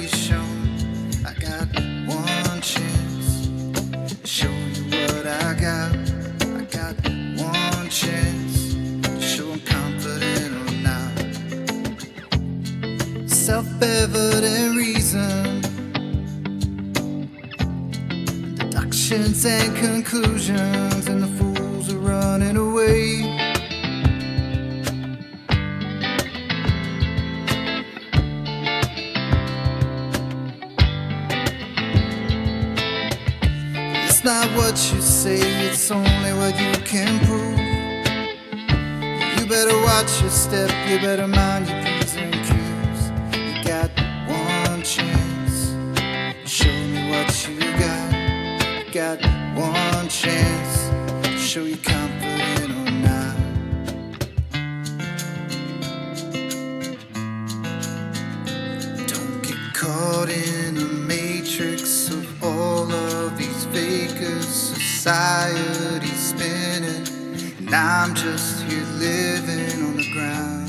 be shown. I got one chance to show you what I got. I got one chance to show I'm confident or not. Self-evident reason, deductions and conclusions, and the fools are running away. It's not what you say, it's only what you can prove. You better watch your step, you better mind your P's and Q's. You got one chance, show me what you got. You got one chance, show you confident or not. Don't get caught in the matrix of all of these fakers. Society's spinning, and I'm just here living on the ground.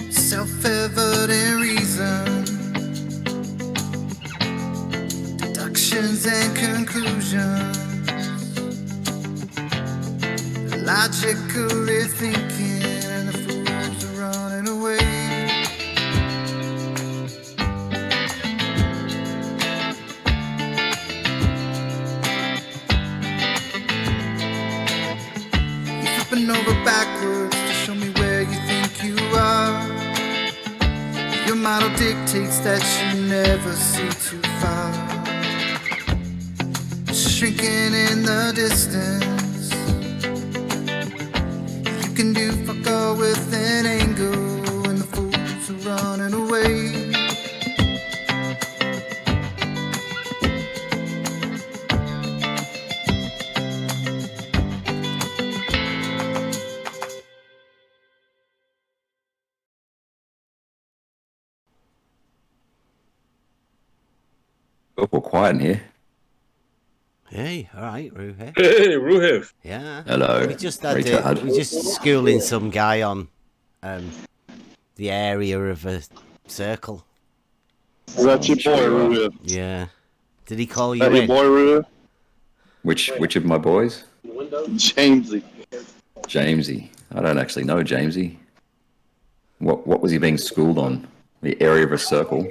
Self-evident reason, deductions and conclusions, logically thinking, and the fools are running away. You're flipping over backwards to show me where you think you are. Your model dictates that you never see too far. Shrinking in the distance, you can do fuck all with an angle, and the fools are running away. Oh, we're quiet in here. Hey, all right, Roohif. Hey, Roohif. Yeah. Hello. We just had Retard. we just schooling some guy on the area of a circle. Is that your boy, Roohif? Yeah. Did he call Is you that your in? boy, Roohif? Which of my boys? Jamesy. Jamesy. I don't actually know Jamesy. What was he being schooled on? The area of a circle.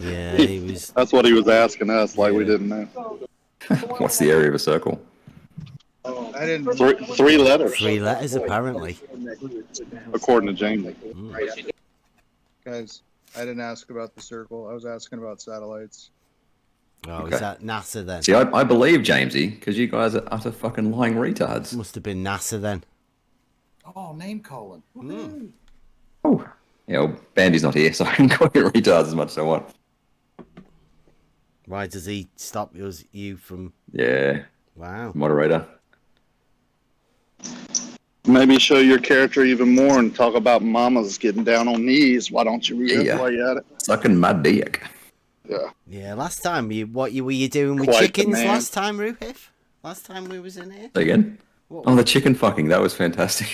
Yeah, he was. That's what he was asking us, like we didn't know. What's the area of a circle? I didn't. Three letters, 3 letters, apparently. according to Jamesy. Guys, I didn't ask about the circle. I was asking about satellites. Oh, Okay. is that NASA then? See, I believe Jamesy because you guys are utter fucking lying retards. Must have been NASA then. Oh, name calling. Oh, yeah. Well, Bandy's not here, so I can call you retards as much as I want. Why does he stop you from? Yeah, Wow. moderator. Maybe show your character even more and talk about mamas getting down on knees. Why don't you, Roohif, Yeah. while you at it? Sucking my dick. Yeah. Yeah. Last time, were you doing with Quite the chickens? man. Last time, Roohif. Last time we was in here. Say again. What Oh, the chicken fucking. That was fantastic.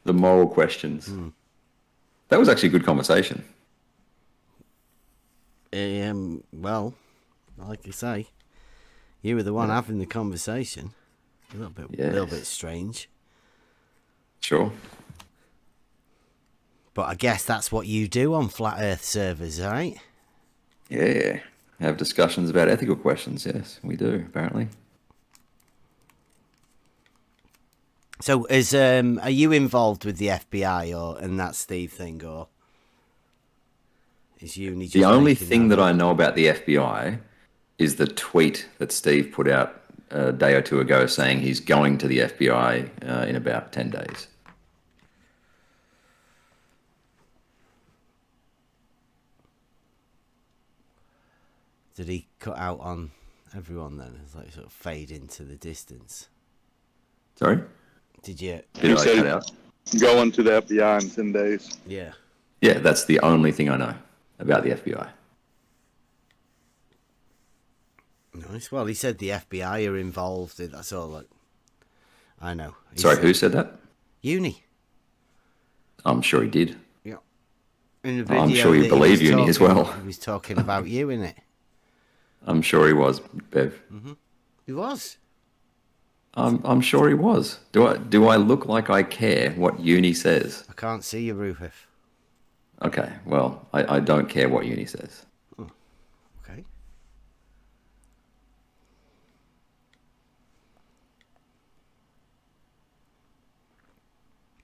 The moral questions. That was actually a good conversation. Well, like you say, you were the one having the conversation. A little bit strange. Sure. But I guess that's what you do on Flat Earth servers, right? Yeah. Have discussions about ethical questions. Yes, we do, apparently. So, are you involved with the FBI and that Steve thing, or is uni just The only making thing that that I up? know about the FBI is the tweet that Steve put out a day or two ago saying he's going to the FBI in about 10 days. Did he cut out on Everyone then is like sort of fade into the distance. Sorry? Did you? Did I said- cut out? Going to the FBI in 10 days. Yeah. Yeah, that's the only thing I know about the FBI. Nice. Well, he said the FBI are involved. That's all I know. He Sorry, said- who said that? Uni. I'm sure he did. Yeah. In the video I'm sure you that he believe was Uni as talking- well. He was talking about you, innit? I'm sure he was, Bev. He was. I'm sure he was. Do I look like I care what Uni says? I can't see you, Roohif. Okay, well, I don't care what Uni says. Okay.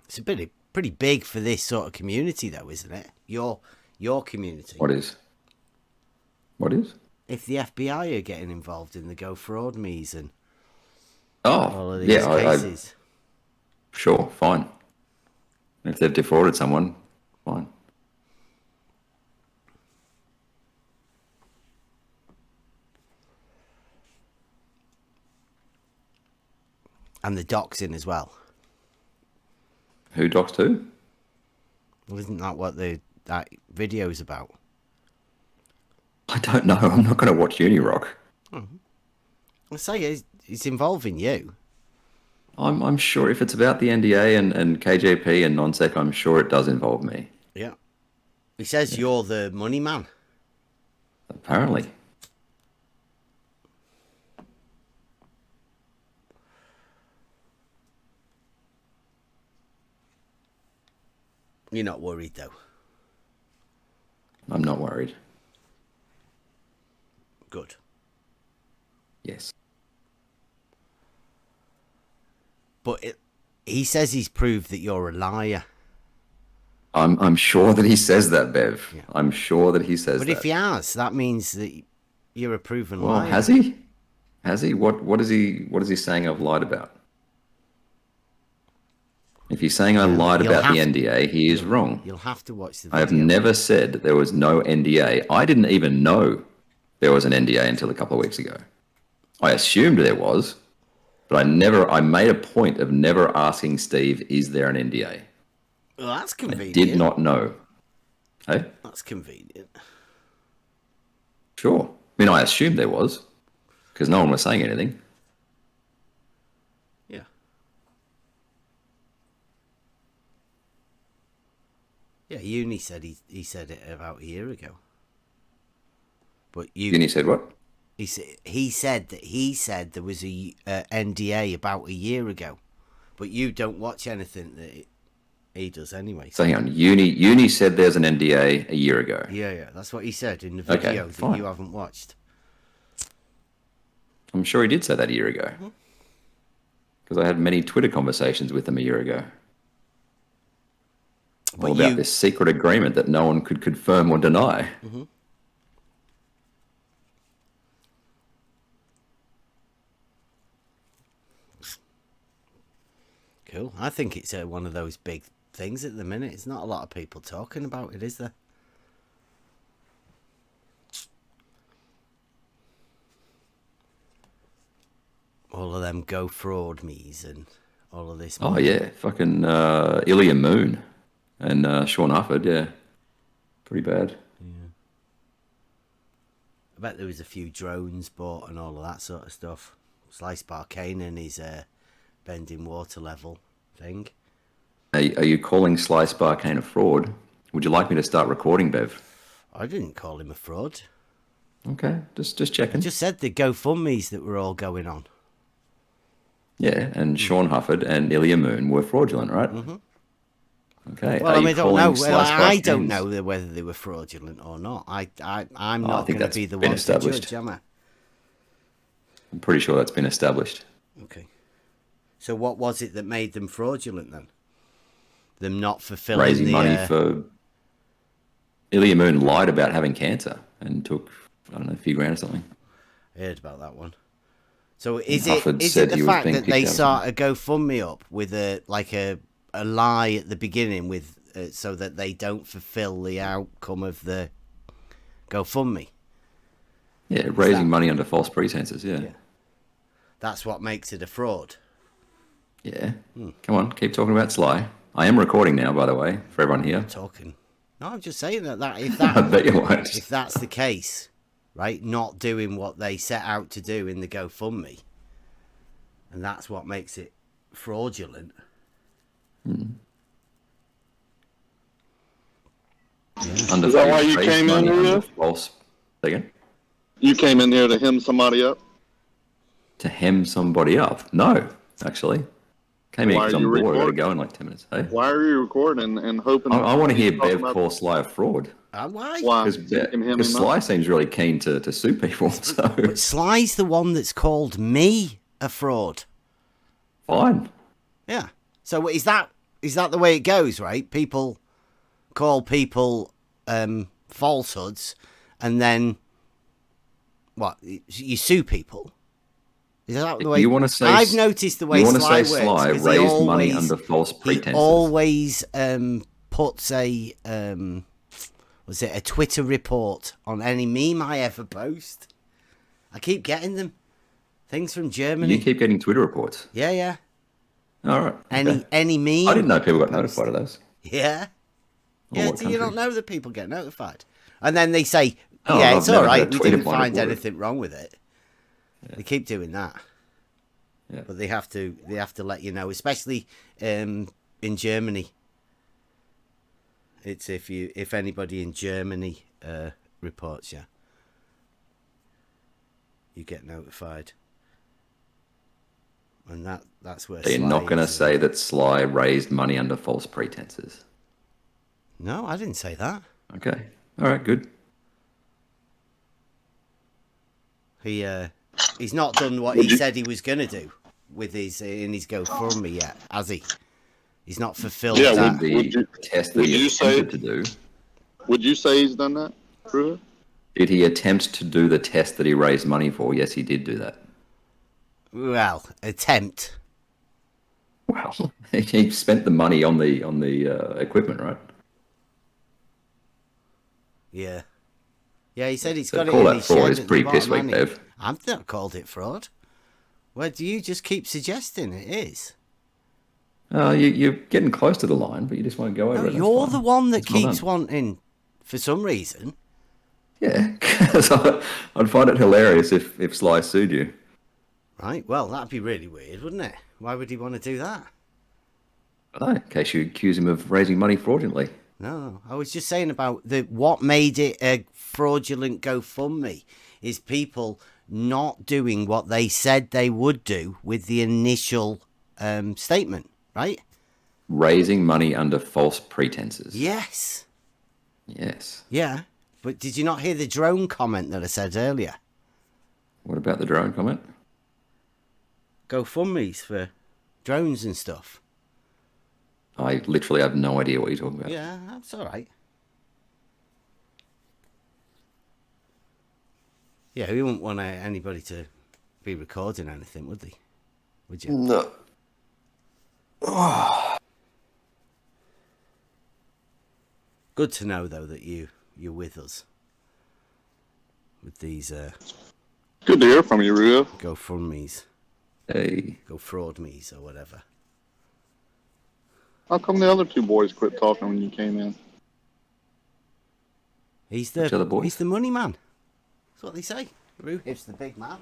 It's a pretty big for this sort of community, though, isn't it? Your community. What is? What is? If the FBI are getting involved in the Go Fraud Me's and all Oh, of these yeah, cases. sure, fine. If they've defrauded someone, fine. And the doxing as well. Who doxed who? Well, isn't that what that video's about? I don't know. I'm not going to watch Uni Rock. I say it's involving you. I'm sure if it's about the NDA and KJP and non-sec, I'm sure it does involve me. Yeah. He says you're the money man. Apparently. You're not worried, though. I'm not worried. Good. Yes. But he says he's proved that you're a liar. I'm sure that he says that, Bev. Yeah. I'm sure that he says But that. if he has, that means that you're a proven Well, liar. has he? Has he? What is he saying I've lied about? If he's saying I lied you'll about the have NDA, he is wrong. You'll have to watch the video. I have never said there was no NDA. I didn't even know there was an NDA until a couple of weeks ago. I assumed there was, but I made a point of never asking Steve, is there an NDA? Well, that's convenient. Did not know. Hey? That's convenient. Sure. I mean, I assumed there was, because no one was saying anything. Yeah. Yeah, Uni said he said it about a year ago. But Uni said what? he said that there was a NDA about a year ago, but you don't watch anything that he does anyway. So hang on. Uni said there's an NDA a year ago. Yeah, that's what he said in the Okay, video that fine. you haven't watched. I'm sure he did say that a year ago. Because I had many Twitter conversations with him a year ago. But All about you- this secret agreement that no one could confirm or deny. Cool. I think it's one of those big things at the minute. It's not a lot of people talking about it, is there? All of them Go Fraud Me's and all of this. Oh, yeah. Fucking Ilya Moon and Sean Hufford, yeah. Pretty bad. I bet there was a few drones bought and all of that sort of stuff. Slice Barkane and his bending water level thing. Are you calling Slice Barkane a fraud? Would you like me to start recording, Bev? I didn't call him a fraud. Okay, just I checking. just said the GoFundMe's that were all going on. Yeah, and Sean Hufford and Ilya Moon were fraudulent, right? Okay. Well, are I you mean, I don't calling know. Slice I don't Barkane's- know whether they were fraudulent or not. I'm I not think going to that's be the been one to established. judge, am I? I'm pretty sure that's been established. Okay. So what was it that made them fraudulent then? Them not fulfilling Raising the money for... Ilya Moon lied about having cancer and took, I don't know, a few grand or something. I heard about that one. So is Hufford it said the he was fact being that they kicked out. start a GoFundMe up with a lie at the beginning with so that they don't fulfill the outcome of the GoFundMe? Yeah, raising money under false pretenses. Yeah. That's what makes it a fraud. Yeah. Come on, keep talking about Sly. I am recording now, by the way, for everyone here. Talking. No, I'm just saying that if I bet you won't. if that's the case, right, not doing what they set out to do in the GoFundMe, and that's what makes it fraudulent. Under Is that why you raised came in money under here? false. Say again? You came in here to hem somebody up. To hem somebody up? No, actually. Came here Why because are I'm you bored. I gotta recording? go in like 10 minutes. Hey? Why are you recording and hoping? I want to hear talking Bev about- call Sly a fraud. Why? Why? Because You can hem him Sly up? seems really keen to sue people. So But Sly's the one that's called me a fraud. fine. Yeah. So is that the way it goes, right? People call people falsehoods, and then what? You sue people. Is that the way? You want to say? I've noticed the way you want to Sly say works. Sly 'Cause he raised money always- under false pretenses? He always puts a was it a Twitter report on any meme I ever post. I keep getting them. Things from Germany. You keep getting Twitter reports. Yeah. All right. okay. Any meme. I didn't know people got notified of those. Yeah. Or Yeah, what do you not country? know that people get notified? And then they say, Oh, yeah, I've it's all never right. had a We tweet didn't of mine find reported. anything wrong with it. They keep doing that. Yeah. But they have to let you know, especially in Germany. It's if anybody in Germany reports you, you get notified. And that's where So you're Sly not going to is. say that Sly raised money under false pretenses. No, I didn't say that. Okay. All right. Good. He's not done what he said he was going to do with his in his GoFundMe yet, has he? He's not fulfilled Yeah, that. The test that would he you say- attempted to do. Would you say he's done that, Roohif? Did he attempt to do the test that he raised money for? Yes, he did do that. Well, attempt. Well, he spent the money on the equipment, right? Yeah. Yeah, he said he's So got it call in that his fraud shed is at the pretty piss bottom, weak, hasn't he? Bev. I've not called it fraud. Well, do you just keep suggesting it is? You're getting close to the line, but you just won't go over No, it. That's you're fine. the one that That's well keeps done. wanting, for some reason. Yeah, because I'd find it hilarious if Sly sued you. Right, well, that'd be really weird, wouldn't it? Why would he want to do that? In case you accuse him of raising money fraudulently. No, I was just saying about what made it a fraudulent GoFundMe is people not doing what they said they would do with the initial statement, right? Raising money under false pretenses. Yes. Yes. Yeah. But did you not hear the drone comment that I said earlier? What about the drone comment? GoFundMes for drones and stuff. I literally have no idea what you're talking about. Yeah, that's all right. Yeah, we wouldn't want anybody to be recording anything, would they? Would you? No. Good to know, though, that you're with us with these Good to hear from you, Roohif. GoFundMes, Hey. GoFraudMes, or whatever. How come the other two boys quit talking when you came in? He's Which other boys? he's the money man. That's what they say. Roohif's the big man.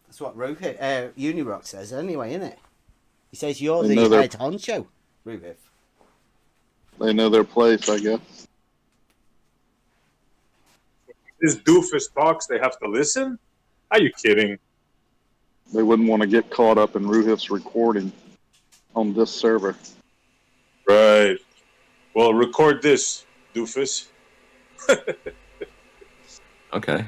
That's what Unirock says anyway, isn't it? He says you're I the know that- head honcho, Roohif. They know their place, I guess. This doofus talks, they have to listen? Are you kidding? They wouldn't want to get caught up in Roohif's recording on this server. Right. Well, record this, doofus. Okay.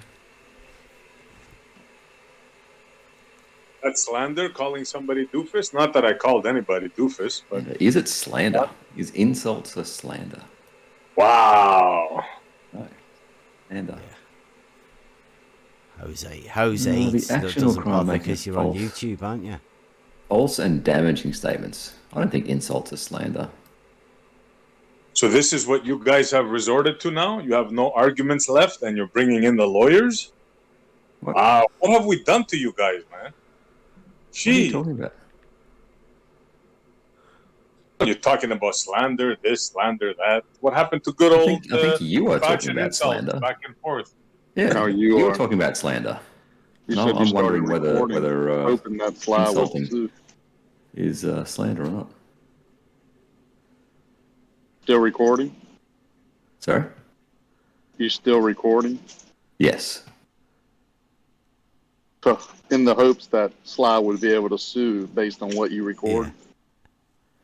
That's slander, calling somebody doofus? Not that I called anybody doofus, but Is it slander? Is insults a slander? wow. No. Slander. Jose No, the that action or doesn't crime bother making because you're on false. YouTube, aren't you? False and damaging statements. I don't think insults are slander. So this is what you guys have resorted to now? You have no arguments left and you're bringing in the lawyers? Wow, what have we done to you guys, man? What are you Gee, talking about? you're talking about slander, this, slander, that. What happened to good old I think you are talking faction about insults slander. back and forth? Yeah, No, you were are. talking about slander. You No, said you I'm started wondering recording, whether hoping that Sly was insulting too. is slander or not. Still recording? Sorry? You still recording? Yes. In the hopes that Sly would be able to sue based on what you record.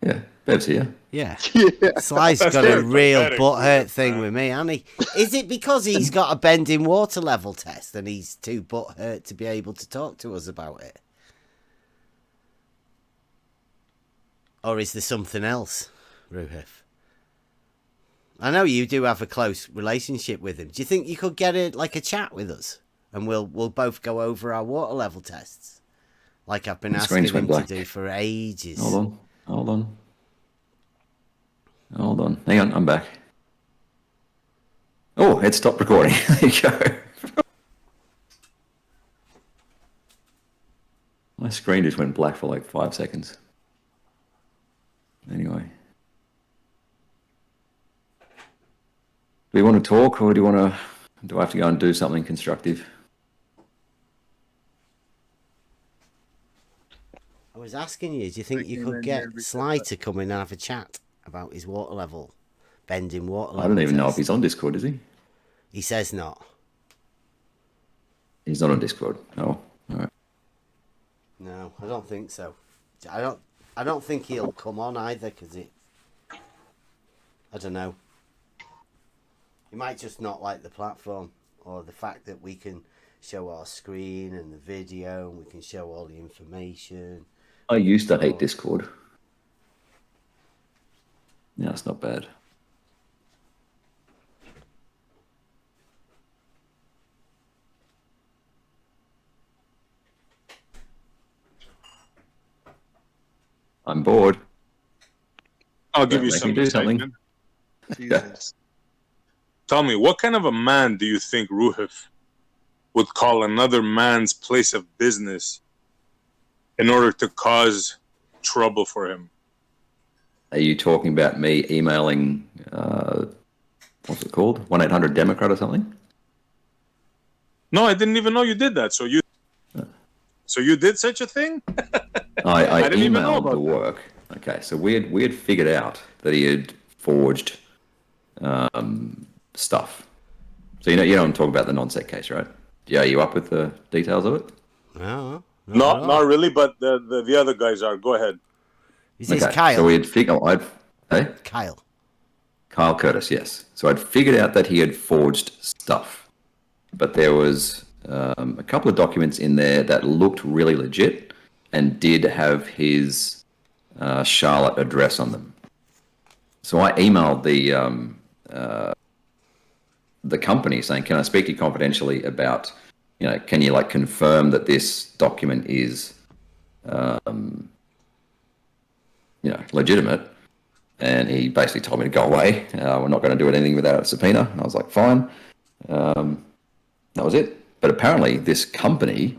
Yeah, Bev's here. Yeah. Yeah. Sly's That's got a very real pathetic, butthurt Roohif, thing man. with me, hasn't he? Is it because he's got a bending water level test and he's too butthurt to be able to talk to us about it? Or is there something else, Roohif? I know you do have a close relationship with him. Do you think you could get a chat with us, and we'll both go over our water level tests, like I've been The asking screen's went him to black. do for ages? Hold on. Hang on, I'm back. Oh, it stopped recording. There you go. My screen just went black for like 5 seconds. Anyway. Do we want to talk, or do I have to go and do something constructive? I was asking you, do you think you came could in get here because Sly to come in and have a chat about his water level, bending water level? I don't even know if test? he's on Discord, is he? He says not. He's not on Discord. Oh, all right. No, I don't think so. I don't think he'll come on either, because I don't know. He might just not like the platform, or the fact that we can show our screen and the video, and we can show all the information. I used to hate Discord. Yeah, it's not bad. I'm bored. I'll give you Make some me do something. excitement. Jesus. Tell me, what kind of a man do you think Roohif would call another man's place of business in order to cause trouble for him? Are you talking about me emailing, what's it called? 1-800-Democrat or something? No, I didn't even know you did that. So you did such a thing? I didn't even know emailed about the that. work. Okay, so we had figured out that he had forged stuff. So you know I'm talking about the non-sec case, right? Yeah, are you up with the details of it? No, Not really, but the other guys are. Go ahead. Is this Okay, Kyle? so we had figured. Hey, Kyle. Kyle Curtis, yes. So I'd figured out that he had forged stuff, but there was a couple of documents in there that looked really legit and did have his Charlotte address on them. So I emailed the company saying, "Can I speak to you confidentially about, can you confirm that this document is, legitimate?" And he basically told me to go away. We're not going to do anything without a subpoena. And I was like, fine. That was it. But apparently this company,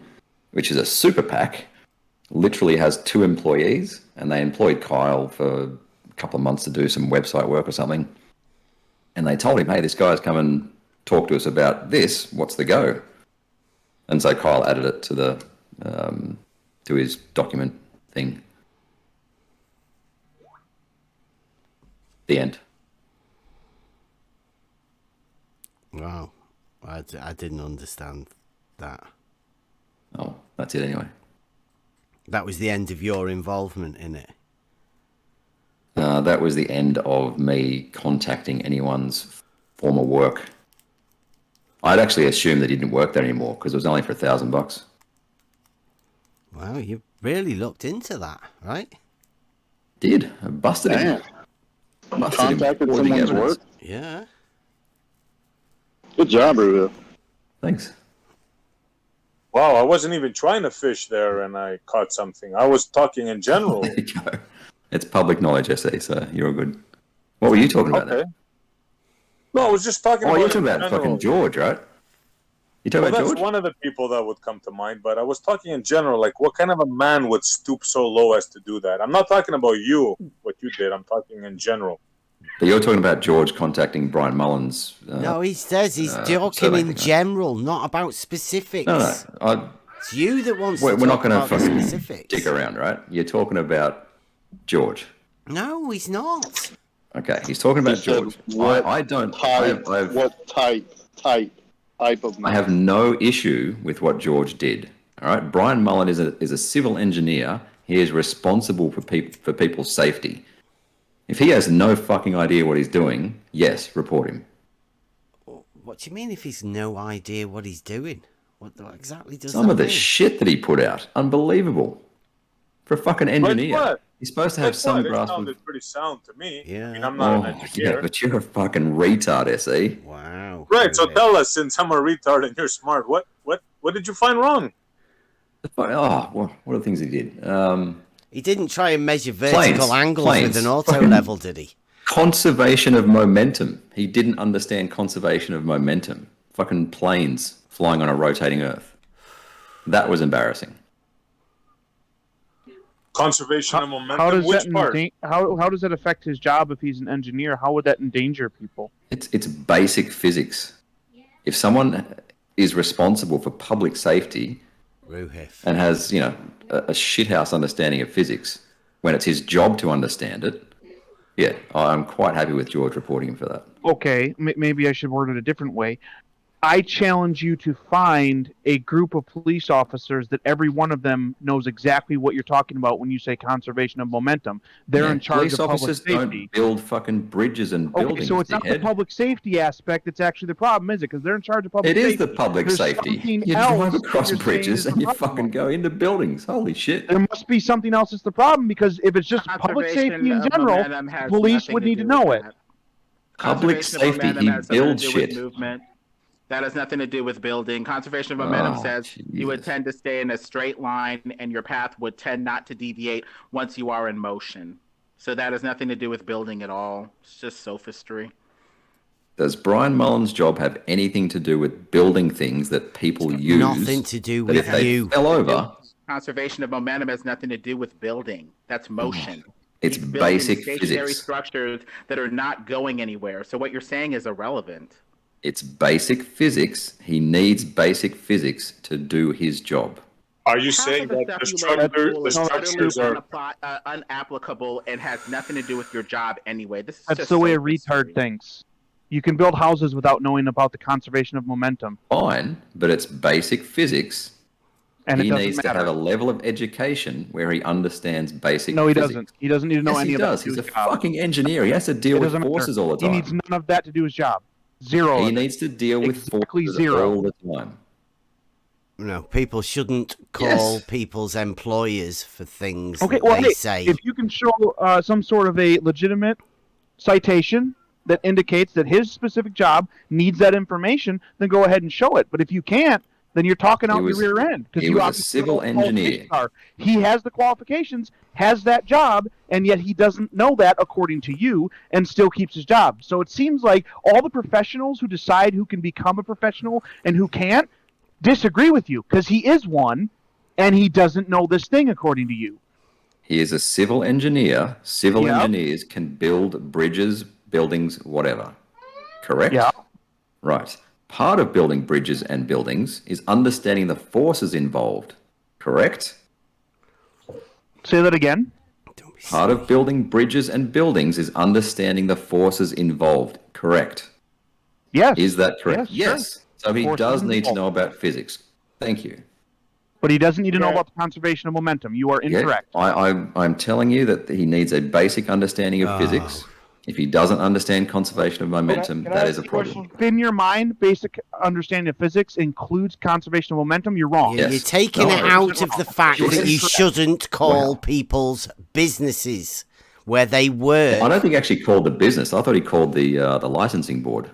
which is a super PAC, literally has 2 employees, and they employed Kyle for a couple of months to do some website work or something. And they told him, hey, this guy's come and talk to us about this. What's the go? And so Kyle added it to to his document thing. The end. Wow. I didn't understand that. Oh, that's it anyway. That was the end of your involvement in it. That was the end of me contacting anyone's former work. I'd actually assumed that he didn't work there anymore because it was only for $1,000. Wow, you really looked into that, right? Did. I busted him. Damn. Busted him Contacted hoarding someone's evidence. work. Yeah. Good job, Roohif. Thanks. Wow, I wasn't even trying to fish there, and I caught something. I was talking in general. There you go. It's public knowledge, SE, so you're all good. What were you talking about Okay. then? No, I was just talking Oh, about. you're talking in about general. fucking George, right? You talking Well, about that's George? one of the people that would come to mind, but I was talking in general, like what kind of a man would stoop so low as to do that? I'm not talking about you, what you did. I'm talking in general. But you're talking about George contacting Brian Mullins. No, he says he's talking survey in thing, right? general, not about specifics. No. It's you that wants We're to not talk going to about the fucking specifics. dick around, right? You're talking about George. No, he's not. Okay, he's talking about He said, George. what I don't. type, what type of man? I have no issue with what George did. All right, Brian Mullen is a civil engineer. He is responsible for people's safety. If he has no fucking idea what he's doing, yes, report him. What do you mean if he's no idea what he's doing? What exactly does Some that of the mean? shit that he put out, unbelievable. For a fucking engineer, what? he's supposed to have some It grasp of. sounded pretty sound to me. Yeah. I mean, I'm not an Oh, engineer. yeah, but you're a fucking retard, SE. Wow. Right, so Okay. tell us, since I'm a retard and you're smart, what did you find wrong? Oh, well, what are the things he did? He didn't try and measure vertical angles planes. with an auto Fucking- level, did he? Conservation of momentum. He didn't understand conservation of momentum. Fucking planes flying on a rotating Earth. That was embarrassing. Conservation of momentum. How does Which that part? how does that affect his job if he's an engineer? How would that endanger people? It's basic physics. If someone is responsible for public safety Roohif. and has, a shithouse understanding of physics, when it's his job to understand it, yeah, I'm quite happy with George reporting him for that. Okay, maybe I should word it a different way. I challenge you to find a group of police officers that every one of them knows exactly what you're talking about when you say conservation of momentum. They're in charge Police of public officers safety. don't build fucking bridges and Okay, buildings, so it's not the dickhead. public safety aspect that's actually the problem, is it? Because they're in charge of public It safety. is the public There's safety. something You else drive that across you're saying bridges is and the you problem. fucking go into buildings. Holy shit. There must be something else that's the problem, because if it's just public safety in general, police would need to know it. Public Conservation of safety, momentum he has something to builds do with shit. movement. That has nothing to do with building. Conservation of momentum Oh, says you would Jesus. tend to stay in a straight line and your path would tend not to deviate once you are in motion. So that has nothing to do with building at all. It's just sophistry. Does Brian Mullen's job have anything to do with building things that people use? Nothing to do that with if they you. fell over, Conservation of momentum has nothing to do with building. That's motion. it's He's building basic stationary physics. structures that are not going anywhere. So what you're saying is irrelevant. It's basic physics. He needs basic physics to do his job. Are you Half saying of the that stuff the you learn in school is structures utterly are... unapplicable and has nothing to do with your job anyway. This is That's just the way a sophistry. retard thinks. You can build houses without knowing about the conservation of momentum. Fine, but it's basic physics. And He it doesn't needs matter. to have a level of education where he understands basic No, he physics. doesn't. He doesn't need to know Yes, any he of that does. to do He's a his job. fucking engineer. He has to It deal with doesn't matter. forces all the He time. needs none of that to do his job. Zero. He of it. needs to deal with Exactly forces zero. all the time. No, people shouldn't call people's employers for things Okay, that well, they hey, say. if you can show some sort of a legitimate citation that indicates that his specific job needs that information, then go ahead and show it. But if you can't, then you're talking out was- your rear end. Because he you was a obviously civil know what engineer. qualifications are. He has the qualifications, has that job, and yet he doesn't know that according to you, and still keeps his job. So it seems like all the professionals who decide who can become a professional and who can't disagree with you, because he is one, and he doesn't know this thing according to you. He is a civil engineer. Civil Yeah. engineers can build bridges, buildings, whatever. Correct? Yeah. Right. Part of building bridges and buildings is understanding the forces involved. Correct? Say that again. Don't be Part of building bridges and buildings is understanding the forces involved. Correct? Yes. Is that correct? Yes, sure. Yes. So he Forces does need to involved. know about physics. Thank you. But he doesn't need to know Yeah. about the conservation of momentum. You are Yeah, incorrect. I'm telling you that he needs a basic understanding of physics. If he doesn't understand conservation of momentum, can I that ask is a a problem. question? If in your mind, basic understanding of physics includes conservation of momentum, you're wrong. You're Yes. taking No, it out of the fact You're that you incorrect. shouldn't call Wow. people's businesses where they work. I don't think he actually called the business. I thought he called the licensing board.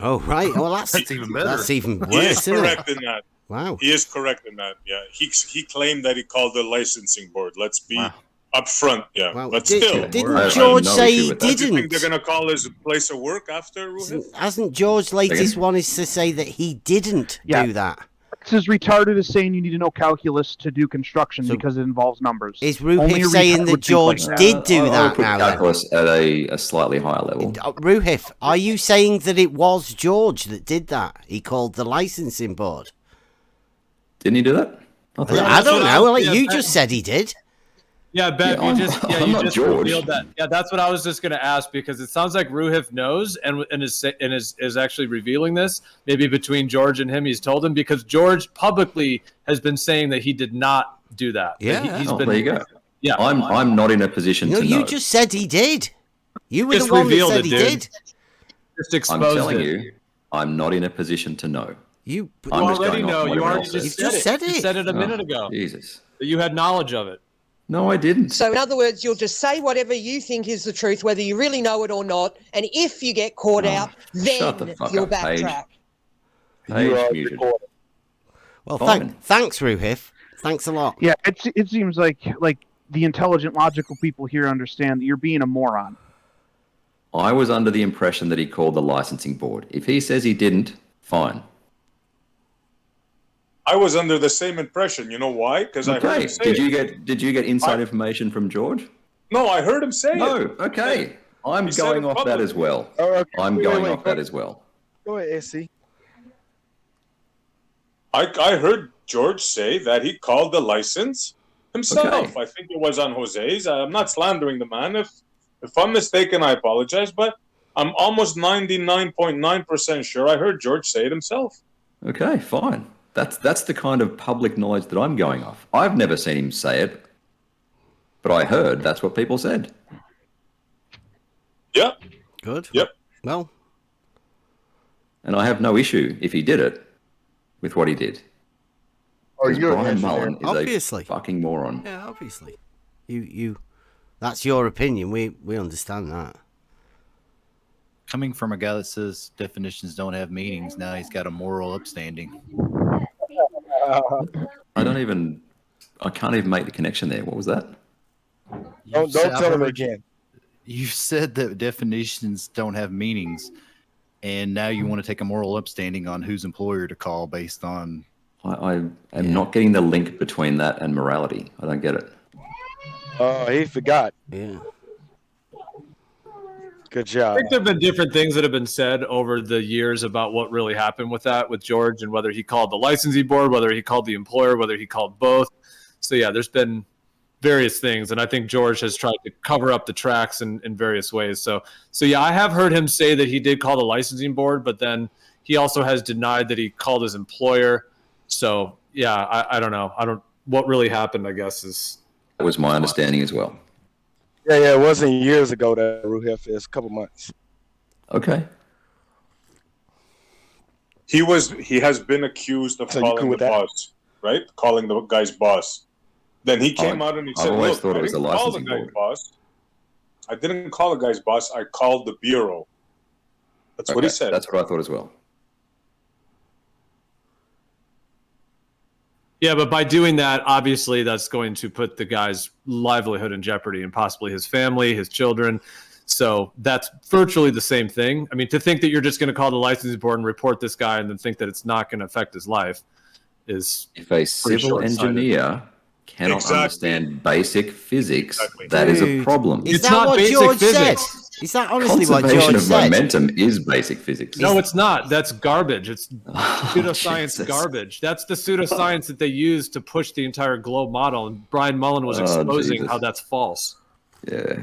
Oh, right. Well, that's even better. That's even He is worse, isn't it? correct in that. Wow. He is correct in that. Yeah, he claimed that he called the licensing board. Let's be Up front, yeah. Well, But still, I didn't have George no say issue he with that. do you think didn't? they're going to call his place of work after Roohif? Hasn't George's latest Again? one is to say that he didn't Yeah. do that? It's as retarded as saying you need to know calculus to do construction So because it involves numbers. Is Only Roohif a saying retard that would think like George that. did do I would that put now then? calculus at a slightly higher level. Roohif, are you saying that it was George that did that? He called the licensing board. Didn't he do that? I thought- I don't know. yeah, You Ben- just said he did. Yeah, Ben, Yeah, I'm you not just George. revealed that. Yeah, that's what I was just going to ask because it sounds like Roohif knows and is actually revealing this. Maybe between George and him, he's told him because George publicly has been saying that he did not do that. Yeah. He's Oh, been. there you go. Yeah, I'm not in a position No, to you know. just said he did. You were Just the one that revealed said it, he dude. did. just I'm exposed telling it. you, I'm not in a position to know. You I'm You just already going off know. what You everyone already else just says. said just it. said You it. said it a minute ago. Jesus. That you had knowledge of it. No, I didn't. So, in other words, you'll just say whatever you think is the truth, whether you really know it or not. And if you get caught Oh, out, shut the then fuck you'll up, Paige. backtrack. Page muted. Well, Fine. thanks, Roohif. Thanks a lot. Yeah, it seems like the intelligent, logical people here understand that you're being a moron. I was under the impression that he called the licensing board. If he says he didn't, fine. I was under the same impression. You know why? Because I heard Okay. him say Did you get inside information from George? No, I heard him say No. it. Okay. I'm He said going it off that as well. Oh, okay. I'm Wait, going wait, off that as well. Go ahead, SC. I heard George say that he called the license himself. Okay. I think it was on Jose's. I'm not slandering the man. If I'm mistaken, I apologize. But I'm almost 99.9% sure I heard George say it himself. Okay, fine. That's the kind of public knowledge that I'm going off. I've never seen him say it, but I heard that's what people said. Yep. Good. Yep. Well, And I have no issue if he did it with what he did. Oh, Because you're an Brian engineer. Mullen is Obviously. a fucking moron. yeah, obviously. You. That's your opinion. We understand that. Coming from a guy that says definitions don't have meanings, now he's got a moral upstanding. I can't even make the connection there. What was that? Don't tell him again. You said that definitions don't have meanings, and now you want to take a moral upstanding on whose employer to call based on. I am not getting the link between that and morality. I don't get it. Oh, he forgot. Yeah. Good I job. think there have been different things that have been said over the years about what really happened with that, with George, and whether he called the licensing board, whether he called the employer, whether he called both. So, yeah, there's been various things, and I think George has tried to cover up the tracks in various ways. So yeah, I have heard him say that he did call the licensing board, but then he also has denied that he called his employer. So, yeah, I don't know. What really happened, I guess, is... That was my understanding as well. Yeah, it wasn't years ago that Roohif is a couple months. Okay. He has been accused of So you calling cool the with that? boss, right? Calling the guy's boss. Then he came out and he I've said, always "Look, thought I it was didn't the call the licensing guy's board." boss. I didn't call the guy's boss. I called the bureau." That's what he Okay, said. That's what I thought as well. Yeah, but by doing that, obviously that's going to put the guy's livelihood in jeopardy and possibly his family, his children. So that's virtually the same thing. I mean, to think that you're just going to call the licensing board and report this guy and then think that it's not going to affect his life is If a civil short-sighted. engineer cannot Exactly. understand basic physics, Exactly. that is a Dude, problem. Is It's that not what basic George physics. said? Is that honestly what Conservation George of said? momentum is basic physics. No, it's not. That's garbage. It's Oh, pseudoscience Jesus. garbage. That's the pseudoscience that they use to push the entire globe model. And Brian Mullen was Oh, exposing Jesus. how that's false. Yeah.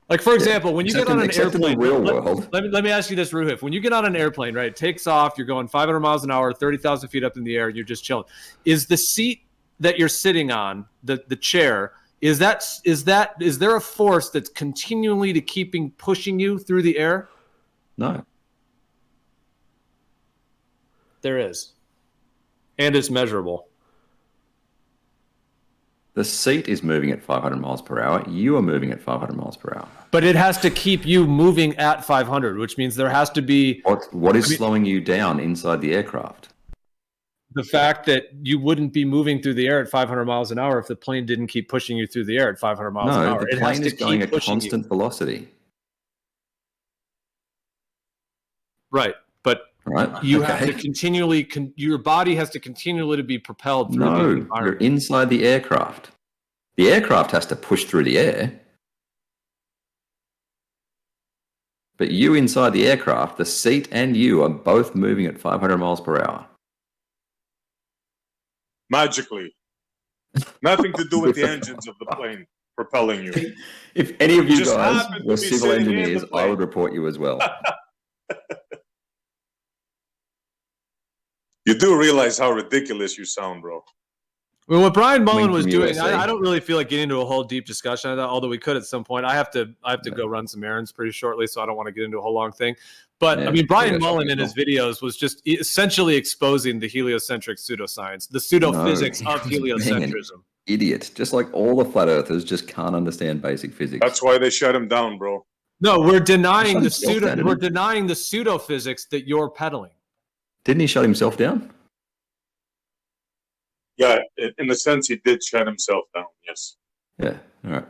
Like, for example, when you Except get on in- an except in the airplane, real world. let me ask you this, Roohif. When you get on an airplane, right, it takes off, you're going 500 miles an hour, 30,000 feet up in the air, you're just chilling. Is the seat that you're sitting on, the chair, is there a force that's continually pushing you through the air? No. There is. And it's measurable. The seat is moving at 500 miles per hour. You are moving at 500 miles per hour. But it has to keep you moving at 500, which means there has to be What is slowing you down inside the aircraft? the fact that you wouldn't be moving through the air at 500 miles an hour if the plane didn't keep pushing you through the air at 500 miles an No, hour. the It has plane to is going keep at pushing constant you. velocity. Right, but Right. you have to continually, your body has to continually to be propelled through the No, you're environment. inside the aircraft. The aircraft has to push through the air. But you inside the aircraft, the seat and you are both moving at 500 miles per hour. Magically. Nothing to do with the engines of the plane propelling you. If any of you Just guys happen to were be civil sitting in the engineers, I plane. would report you as well. You do realize how ridiculous you sound, bro. Well, what Brian Mullen Coming was from doing, USA. I don't really feel like getting into a whole deep discussion of that, although we could at some point. I have to go run some errands pretty shortly, so I don't want to get into a whole long thing. But Yeah, I mean, Brian yeah, Mullen in his videos was just essentially exposing the heliocentric pseudoscience, the pseudophysics No, of he was being an heliocentrism. Idiot. Just like all the flat earthers just can't understand basic physics. That's why they shut him down, bro. No, we're denying Shut the himself down, didn't we're he? denying the pseudophysics that you're peddling. Didn't he shut himself down? Yeah, in a sense, he did shut himself down, yes. Yeah. All right.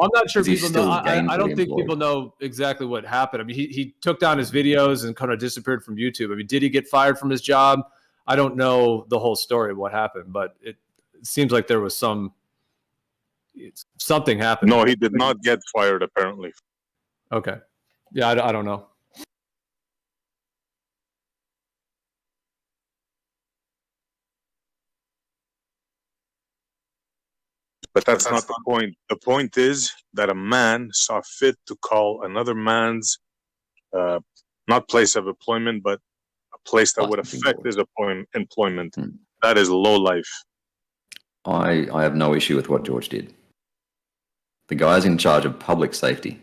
I'm not sure Is he people still know. I gainfully don't think employed? people know exactly what happened. I mean, he took down his videos and kind of disappeared from YouTube. I mean, did he get fired from his job? I don't know the whole story of what happened, but it seems like there was something happened. No, he did not get fired, apparently. Okay. Yeah, I don't know. But that's not the point. The point is that a man saw fit to call another man's, not place of employment, but a place that would affect his employment. That is low life. I have no issue with what George did. The guy's in charge of public safety.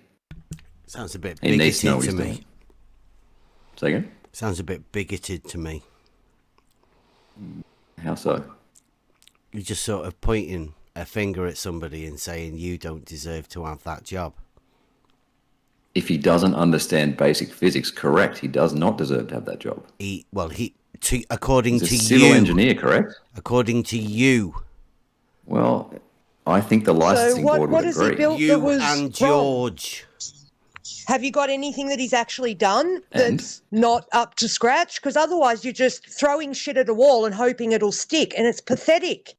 Sounds a bit He needs to know bigoted what to he's me. doing. Say again? Sounds a bit bigoted to me. How so? You're just sort of pointing a finger at somebody and saying you don't deserve to have that job. If he doesn't understand basic physics, correct, he does not deserve to have that job. According He's a to civil you, engineer, correct? According to you. Well, I think the licensing board would has he agree. built that You was and wrong? George. Have you got anything that he's actually done that's not up to scratch? Because otherwise you're just throwing shit at a wall and hoping it'll stick, and it's pathetic.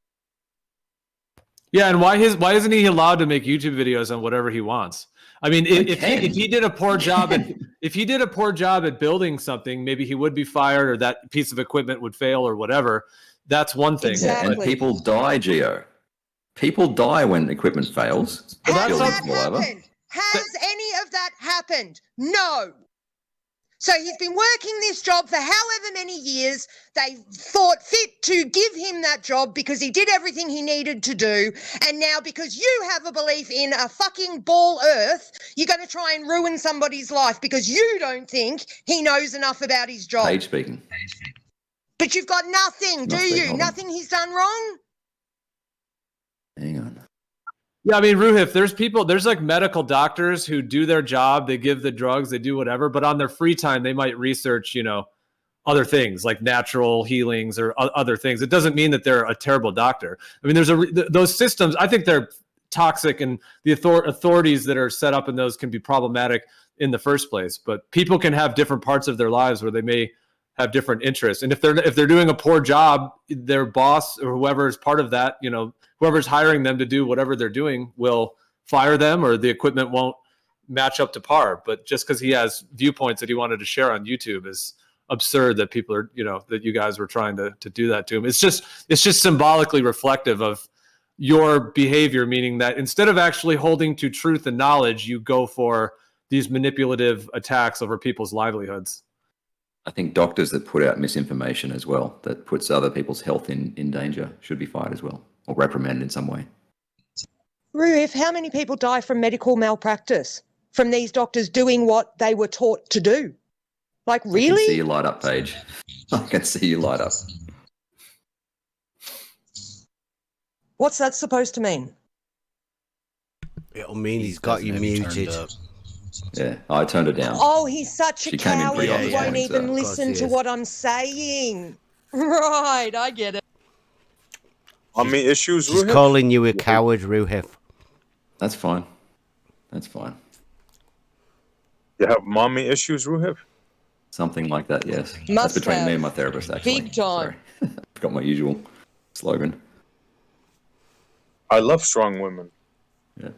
Yeah, and why isn't he allowed to make YouTube videos on whatever he wants? I mean, if he did a poor job at building something, maybe he would be fired, or that piece of equipment would fail, or whatever. That's one thing. Exactly. And people die, Gio. People die when equipment fails. Has Buildings that fall over. happened? Has any of that happened? No. So he's been working this job for however many years. They thought fit to give him that job because he did everything he needed to do. And now because you have a belief in a fucking ball earth, you're going to try and ruin somebody's life because you don't think he knows enough about his job. Page speaking. But you've got nothing, do Nothing, you? hold on. Nothing he's done wrong? Hang on. Yeah, I mean, Roohif, there's like medical doctors who do their job, they give the drugs, they do whatever, but on their free time, they might research, other things like natural healings or other things. It doesn't mean that they're a terrible doctor. I mean, those systems, I think they're toxic, and the authorities that are set up in those can be problematic in the first place. But people can have different parts of their lives where they may have different interests. And if they're doing a poor job, their boss or whoever is part of that, whoever's hiring them to do whatever they're doing will fire them, or the equipment won't match up to par. But just because he has viewpoints that he wanted to share on YouTube is absurd that people are, that you guys were trying to do that to him. It's just symbolically reflective of your behavior, meaning that instead of actually holding to truth and knowledge, you go for these manipulative attacks over people's livelihoods. I think doctors that put out misinformation as well, that puts other people's health in danger, should be fired as well, or reprimanded in some way. Roohif, how many people die from medical malpractice from these doctors doing what they were taught to do? Like, really? I can see you light up, Paige. I can see you light up. What's that supposed to mean? It'll mean he's got you muted. Yeah, I turned it down. Oh, he's such a She came in coward. pretty He won't obvious, even so- listen to what I'm saying. Right, I get it. Mommy issues, She's Roohif? calling you a coward, Roohif. That's fine. That's fine. You have mommy issues, Roohif? Something like that, yes. Must That's between me have. and my therapist, actually. Big time. Sorry. Forgot my usual slogan. I love strong women. Yeah.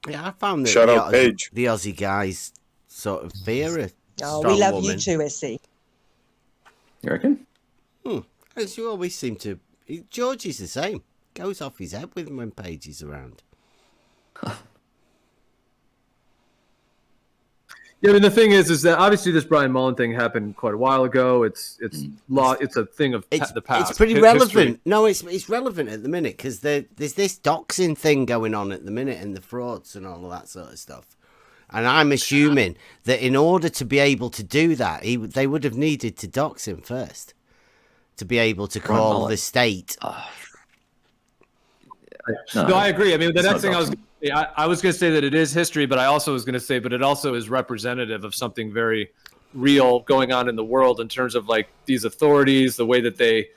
Yeah, I found that Shout out Paige. the Aussie guys sort of fear a Oh, strong we love woman. you too, SC. You reckon? As you always seem to. George is the same. Goes off his head with him when Paige is around. Yeah, I mean the thing is that obviously this Brian Mullen thing happened quite a while ago. It's a thing of the past. It's pretty history. relevant. No, it's relevant at the minute because there's this doxing thing going on at the minute and the frauds and all of that sort of stuff. And I'm assuming that in order to be able to do that, they would have needed to dox him first to be able to call the state. No, I agree. I mean, the It's next not thing I was going to say that it is history, but I also was going to say, but it also is representative of something very real going on in the world in terms of like these authorities, the way that they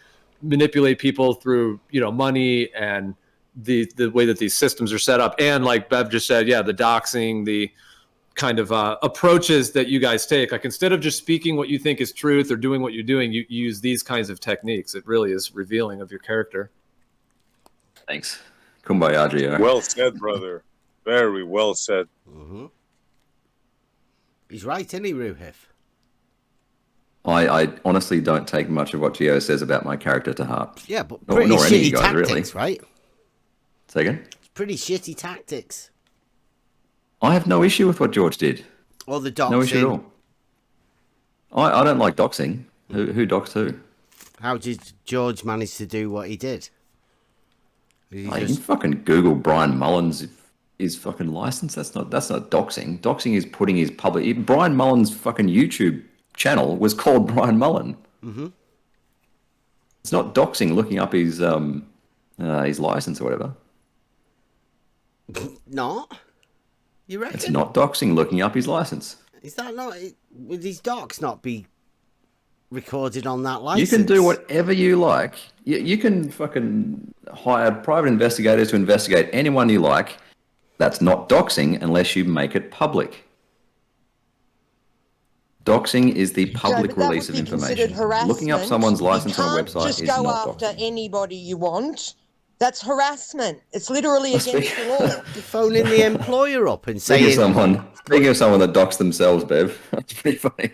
manipulate people through, money and the way that these systems are set up. And like Bev just said, yeah, the doxing, the kind of approaches that you guys take, like instead of just speaking what you think is truth or doing what you're doing, you use these kinds of techniques. It really is revealing of your character. Thanks. Kumbaya, Gio. Well said, brother. Very well said. Mm-hmm. He's right, isn't he, Roohif? I honestly don't take much of what Gio says about my character to heart. Yeah, but Nor pretty any of you shitty guys, tactics, really. right? Say again? Pretty shitty tactics. I have no issue with what George did. Or the doxing. No issue at all. I don't like doxing. Who doxed who? How did George manage to do what he did? Did he You can fucking Google Brian Mullen's fucking license. That's not doxing. Doxing is putting his public. Brian Mullen's fucking YouTube channel was called Brian Mullen. Mm-hmm. It's not doxing. Looking up his license or whatever. Not? You reckon? It's not doxing. Looking up his license. Is that not? Would these docs not be recorded on that license? You can do whatever you like. You can fucking hire private investigators to investigate anyone you like. That's not doxing unless you make it public. Doxing is the public release of information. Looking up someone's license on a website is just go not after doxing. anybody you want. That's harassment. It's literally against the law. You're phoning the employer up and saying... Speaking of someone that doxed themselves, Bev, that's pretty funny.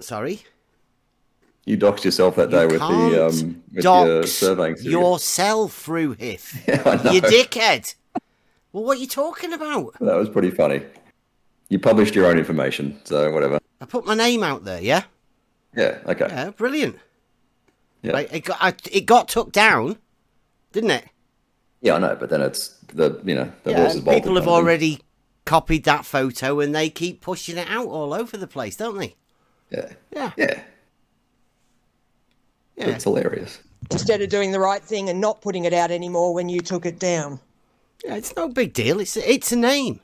Sorry? You doxed yourself that day with your surveying studio. yourself, Roohif. Yeah, I know. You dickhead. Well, what are you talking about? That was pretty funny. You published your own information, so whatever. I put my name out there, yeah? Yeah, okay. Yeah, brilliant. Yeah. Like, it got took down, didn't it? Yeah, I know, but then it's the horse's bolted. People have already copied that photo and they keep pushing it out all over the place, don't they? Yeah. Yeah. Yeah. Yeah. It's hilarious. Instead of doing the right thing and not putting it out anymore when you took it down. Yeah, it's no big deal. It's a name.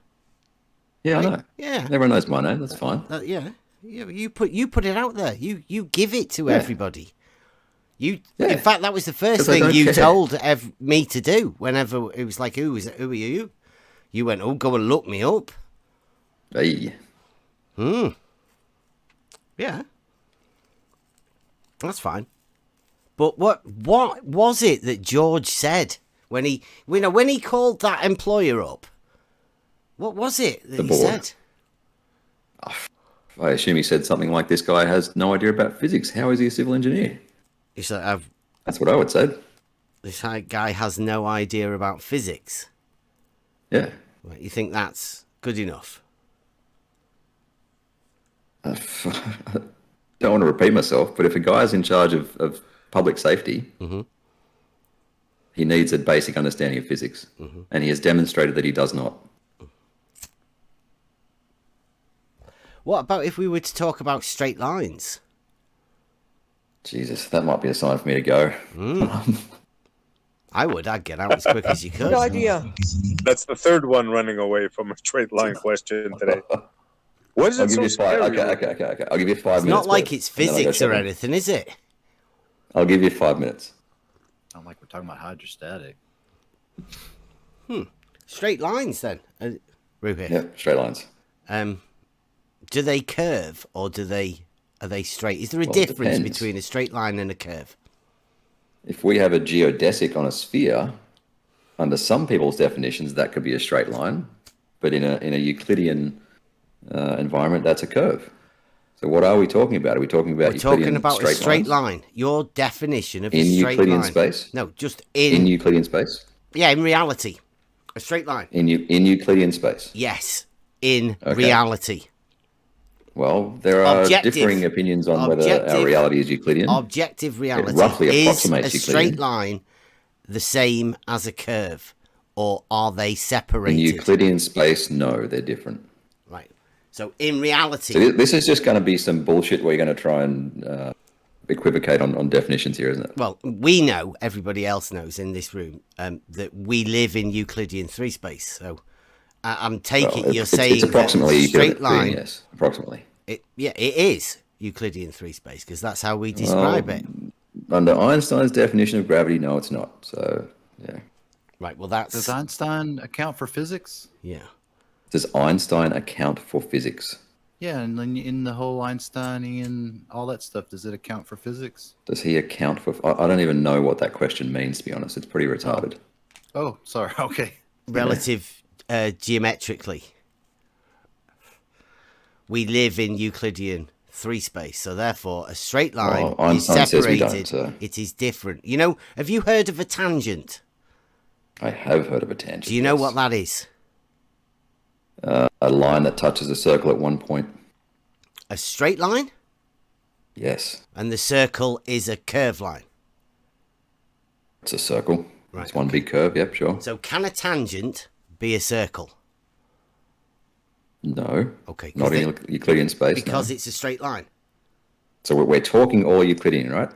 Yeah, I know. Yeah. Everyone knows my name. That's fine. Yeah. You put it out there. You give it to everybody. In fact, that was the first thing you told me to do. Whenever it was like, who are you? You went, go and look me up. Hey. Yeah. That's fine. But what was it that George said when he called that employer up? What was it that he said? I assume he said something like, "This guy has no idea about physics. How is he a civil engineer?" He's like, That's what I would say. This guy has no idea about physics. Yeah. Right, you think that's good enough? I don't want to repeat myself, but if a guy's in charge of public safety, he needs a basic understanding of physics, and he has demonstrated that he does not. What about if we were to talk about straight lines? Jesus, that might be a sign for me to go. I'd get out as quick as you could. Good idea. That's the third one running away from a straight line question today. What is I'll it give so you five. scary? Okay. I'll give you 5 It's minutes. not like worth, it's and then I'll go physics or 7. anything, is it? I'll give you 5 minutes. Sound like we're talking about hydrostatic. Straight lines then, Roohif. Yeah, straight lines. Do they curve or are they straight? Is there a Well, it difference depends. between a straight line and a curve? If we have a geodesic on a sphere, under some people's definitions, that could be a straight line, but in a Euclidean environment, that's a curve. So what are we talking about? Are we talking about We're talking Euclidean about a straight lines? line. Your definition of a In straight Euclidean line. space? No, just In Euclidean space? Yeah, in reality, a straight line. In Euclidean space? Yes, in Okay. reality. Well, there are Objective. differing opinions on whether our reality is Euclidean. Objective reality roughly is a approximates straight Euclidean. line the same as a curve, or are they separated? In Euclidean space, no, they're different. Right. So in reality, So this is just going to be some bullshit where you're going to try and equivocate on definitions here, isn't it? well, we know, everybody else knows in this room, that we live in Euclidean 3 space. So I'm taking Well, you're saying it's approximately that straight Euclidean, line. yes, approximately. It is Euclidean 3 space because that's how we describe it. Under Einstein's definition of gravity, no, it's not. So, yeah. Right. Well, that's Does Einstein account for physics? yeah. Does Einstein account for physics? Yeah, and then in the whole Einsteinian, all that stuff, does it account for physics? Does he account for... I don't even know what that question means, to be honest. It's pretty retarded. Oh, sorry. Okay. Relative geometrically. We live in Euclidean 3 space, so therefore a straight line Well, is Einstein says we separated. don't, so- It is different. You know, have you heard of a tangent? I have heard of a tangent. Do you know yes. what that is? A line that touches a circle at one point. A straight line? Yes. And the circle is a curve line. It's a circle. Right, It's one big curve. Yep, sure. So can a tangent be a circle? No. Okay. Not in Euclidean space. Because no. it's a straight line. So we're talking all Euclidean, right?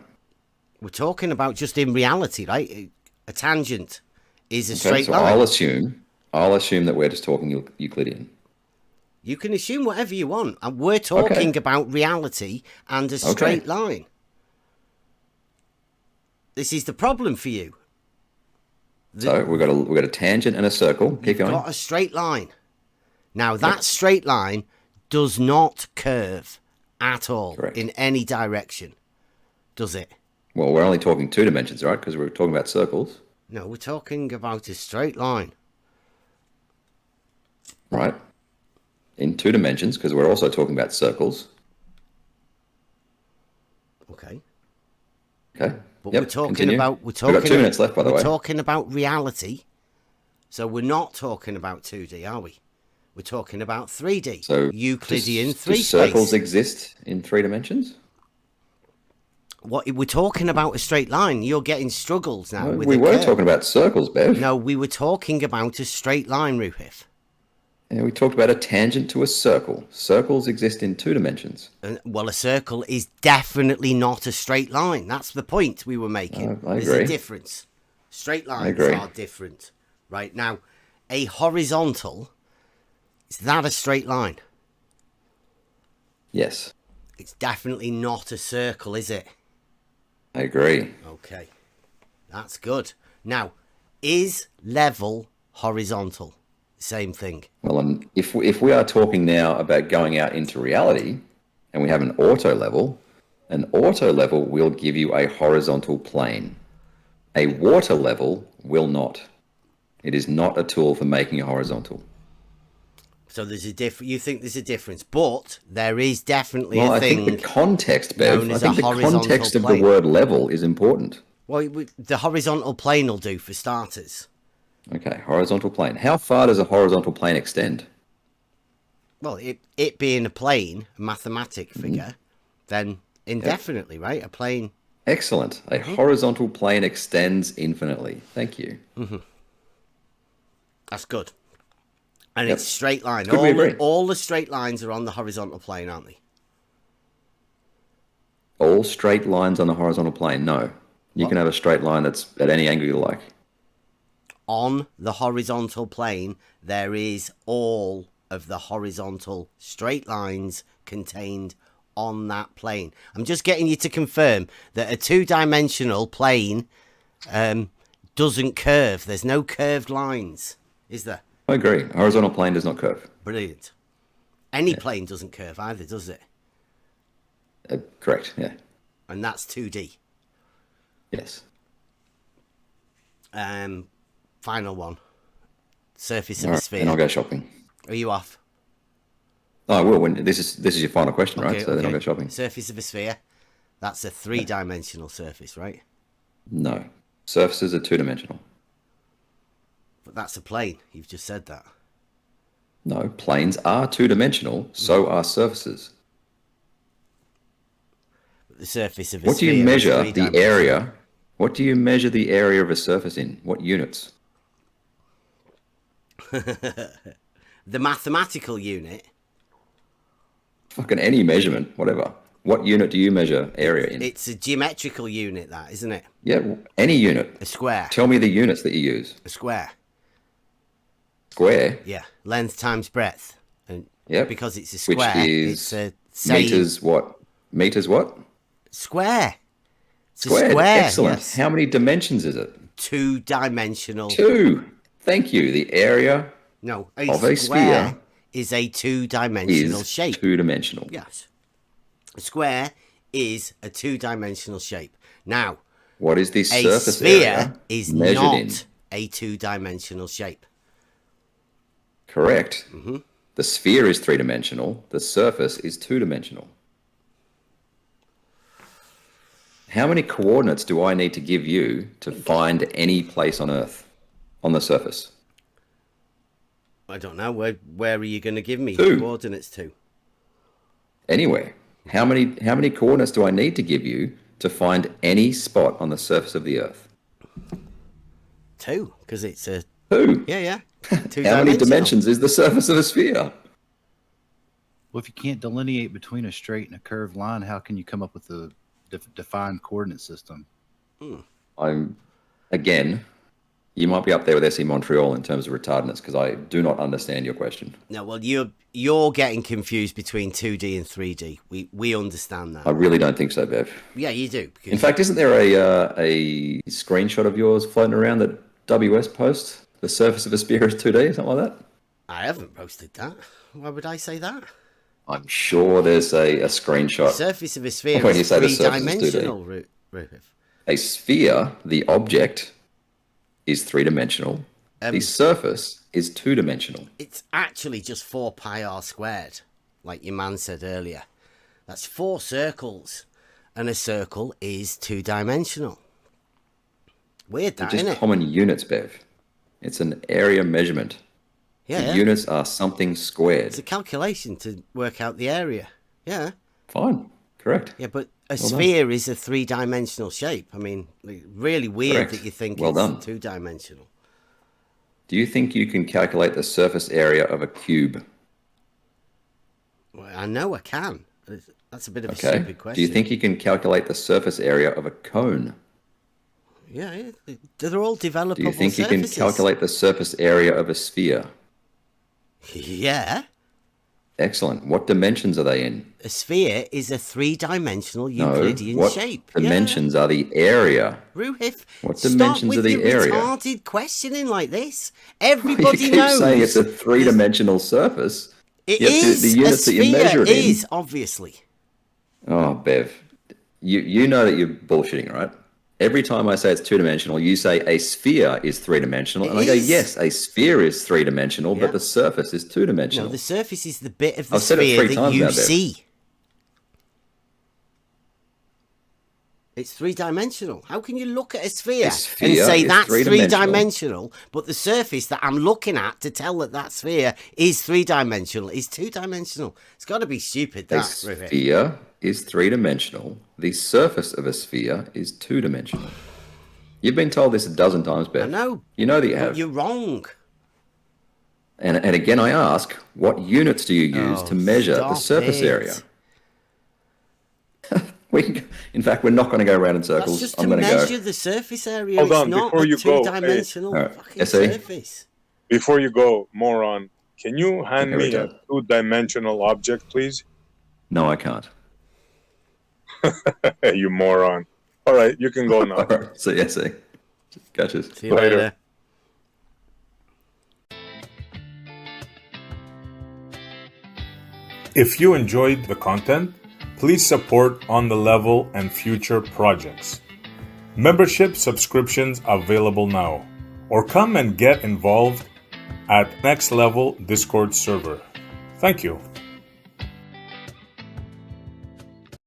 We're talking about just in reality, right? A tangent is a Okay, straight so line. I'll assume that we're just talking Euclidean. You can assume whatever you want. And we're talking about reality and a straight line. This is the problem for you. So we've got a tangent and a circle. Keep going. Got a straight line. Now that straight line does not curve at all in any direction, does it? Well, we're only talking 2 dimensions, right? Because we're talking about circles. No, we're talking about a straight line. Right. In 2 dimensions, because we're also talking about circles. Okay. Okay. But Yep, we're talking continue. about We've got 2 minutes left, by the way. We're talking about reality. So we're not talking about 2D, are we? We're talking about 3D. So Euclidean do 3 circles space. exist in 3 dimensions? What we're talking about a straight line. You're getting struggles now. No, with we a were curve. talking about circles, Bev. No, we were talking about a straight line, Roohif. Yeah, we talked about a tangent to a circle. Circles exist in 2 dimensions. Well, a circle is definitely not a straight line. That's the point we were making. I There's agree. a difference. Straight lines agree. are different. Right now, a horizontal, is that a straight line? Yes, It's definitely not a circle, is it? I agree. Okay, that's good. Now, is level horizontal? Same thing. Well, and if we are talking now about going out into reality, and we have an auto level will give you a horizontal plane. A water level will not. It is not a tool for making a horizontal. So there's a you think there's a difference, but there is definitely Well, a I thing. think the context, Bev, known I as think a the horizontal context of the plane. word level is important. Well, the horizontal plane will do for starters. Okay, horizontal plane. How far does a horizontal plane extend? Well, it being a plane, a mathematic figure, then indefinitely, right? A plane. Excellent. A horizontal plane extends infinitely. Thank you. That's good. And Yep. it's straight line. It's good we agree. All the straight lines are on the horizontal plane, aren't they? All straight lines on the horizontal plane? No. You can have a straight line that's at any angle you like. On the horizontal plane, there is all of the horizontal straight lines contained on that plane. I'm just getting you to confirm that a two-dimensional plane doesn't curve. There's no curved lines, is there? I agree. A horizontal plane does not curve. Brilliant. Any plane doesn't curve either, does it? Correct, yeah. And that's 2D. Yes. Final one. Surface of a sphere. And I'll go shopping. Are you off? Oh, I will. When this is your final question, right? So then I'll go shopping. Surface of a sphere. That's a three-dimensional surface, right? No. Surfaces are two-dimensional. But that's a plane. You've just said that. No, planes are two-dimensional. So are surfaces. The surface of a What do sphere. you measure the area? What do you measure the area of a surface in? What units? The mathematical unit. Fucking any measurement, whatever. What unit do you measure area in? It's a geometrical unit, that, isn't it? Yeah, any unit. A square. Tell me the units that you use. A square. Square? Yeah, length times breadth. And yep. Because it's a square, it's a same... meters what? Meters what? Square. It's square. A square. Excellent. Yes. How many dimensions is it? Two-dimensional. Two. Thank you. The area of a sphere is a two-dimensional shape. Two-dimensional. Yes. A square is a two-dimensional shape. Now, what is the surface sphere area is measured not in? A two-dimensional shape. Correct. Mm-hmm. The sphere is three-dimensional. The surface is two-dimensional. How many coordinates do I need to give you to find any place on Earth on the surface? I don't know. Where are you going to give me Two. coordinates to? Anywhere. How many coordinates do I need to give you to find any spot on the surface of the Earth? Two, because it's a... Two? Yeah. How many dimensions is the surface of a sphere? Well, if you can't delineate between a straight and a curved line, how can you come up with a defined coordinate system? Again, you might be up there with SE Montreal in terms of retardedness, because I do not understand your question. No, well, you're getting confused between 2D and 3D. We understand that. I really don't think so, Bev. Yeah, you do. In fact, isn't there a screenshot of yours floating around that WS posts? The surface of a sphere is 2D, something like that? I haven't posted that. Why would I say that? I'm sure there's a screenshot. The surface of a sphere when you is say the surface is 2D. three-dimensional, Roohif. A sphere, the object, is three-dimensional. The surface is two-dimensional. It's actually just 4 pi r squared, like your man said earlier. That's 4 circles, and a circle is two-dimensional. Weird, that, They're isn't just it? common units, Bev. It's an area measurement. Yeah. The units are something squared. It's a calculation to work out the area. Yeah. Fine. Correct. Yeah, but a sphere is a three-dimensional shape. I mean, really weird Correct. that you think Well it's done. two-dimensional. Do you think you can calculate the surface area of a cube? Well, I know I can. That's a bit of a Okay. stupid question. Do you think you can calculate the surface area of a cone? Yeah, they're all developable Do you think surfaces. you can calculate the surface area of a sphere? Yeah. Excellent. What dimensions are they in? A sphere is a three-dimensional No. Euclidean What shape. dimensions are the area? Roohif, What stop dimensions with are the your area? retarded questioning like this. You Everybody keep knows. saying it's a three-dimensional surface. It yet is. the units A that you sphere measure it is, in. obviously. Oh, Bev, you know that you're bullshitting, right? Every time I say it's two-dimensional, you say a sphere is three-dimensional, and I go, yes, a sphere is three-dimensional, but the surface is two-dimensional. No, the surface is the bit of the I've said it sphere 3 that times you now, Bev. see. It's three-dimensional. How can you look at a sphere and sphere say is that's three-dimensional. three-dimensional, but the surface that I'm looking at to tell that sphere is three-dimensional is two-dimensional? It's got to be stupid, A that, Roohif. sphere is three-dimensional. The surface of a sphere is two-dimensional. You've been told this a dozen times, Bev. I know. You know that you But have. you're wrong. And again, I ask, what units do you use to measure the stop surface it. area? In fact, we're not going to go around in circles. That's just to I'm going to measure go. the surface area. Hold It's on, not before a you go, hey. two-dimensional All right, fucking SE? surface. Before you go, moron, Can you hand Okay, me a Richard. 2-dimensional object, please? No, I can't. You moron. All right, you can go now. All right. See ya. See. Gotcha. See you later. If you enjoyed the content, please support On the Level and future projects. Membership subscriptions available now, or come and get involved at Next Level Discord server. Thank you.